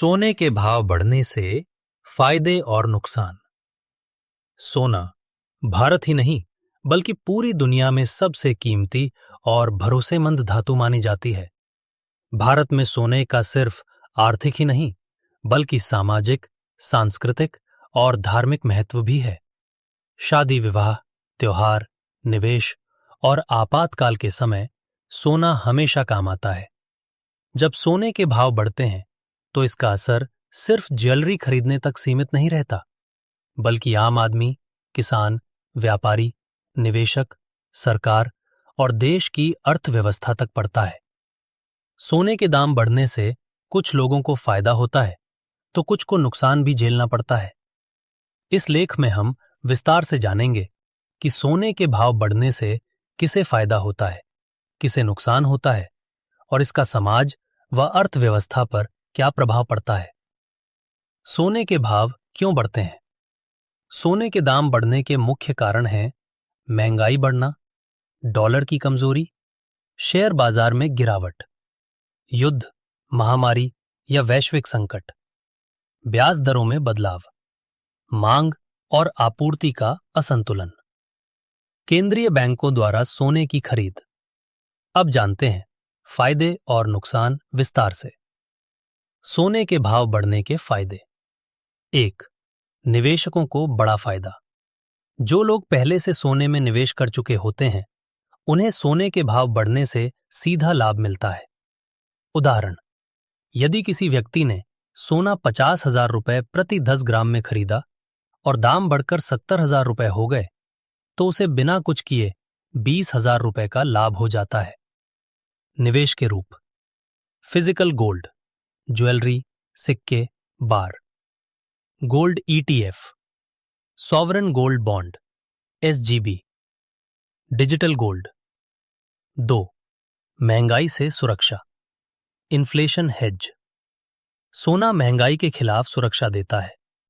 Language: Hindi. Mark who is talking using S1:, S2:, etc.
S1: सोने के भाव बढ़ने से फायदे और नुकसान। सोना भारत ही नहीं बल्कि पूरी दुनिया में सबसे कीमती और भरोसेमंद धातु मानी जाती है। भारत में सोने का सिर्फ आर्थिक ही नहीं बल्कि सामाजिक, सांस्कृतिक और धार्मिक महत्व भी है। शादी विवाह, त्योहार, निवेश और आपातकाल के समय सोना हमेशा काम आता है। जब सोने के भाव बढ़ते हैं तो इसका असर सिर्फ ज्वेलरी खरीदने तक सीमित नहीं रहता, बल्कि आम आदमी, किसान, व्यापारी, निवेशक, सरकार और देश की अर्थव्यवस्था तक पड़ता है। सोने के दाम बढ़ने से कुछ लोगों को फायदा होता है तो कुछ को नुकसान भी झेलना पड़ता है। इस लेख में हम विस्तार से जानेंगे कि सोने के भाव बढ़ने से किसे फायदा होता है, किसे नुकसान होता है और इसका समाज व अर्थव्यवस्था पर क्या प्रभाव पड़ता है। सोने के भाव क्यों बढ़ते हैं? सोने के दाम बढ़ने के मुख्य कारण हैं महंगाई बढ़ना, डॉलर की कमजोरी, शेयर बाजार में गिरावट, युद्ध, महामारी या वैश्विक संकट, ब्याज दरों में बदलाव, मांग और आपूर्ति का असंतुलन, केंद्रीय बैंकों द्वारा सोने की खरीद। अब जानते हैं फायदे और नुकसान विस्तार से। सोने के भाव बढ़ने के फायदे। 1. निवेशकों को बड़ा फायदा। जो लोग पहले से सोने में निवेश कर चुके होते हैं, उन्हें सोने के भाव बढ़ने से सीधा लाभ मिलता है। उदाहरण, यदि किसी व्यक्ति ने सोना 50,000 रुपए प्रति 10 ग्राम में खरीदा और दाम बढ़कर 70,000 रुपए हो गए, तो उसे बिना कुछ किए 20,000 रुपए का लाभ हो जाता है। निवेश के रूप। फिजिकल गोल्ड, ज्वेलरी, सिक्के, bar. Gold ETF, sovereign gold bond, SGB. Digital gold. 2. महंगाई से सुरक्षा, इन्फ्लेशन हेज। सोना महंगाई के खिलाफ सुरक्षा देता है।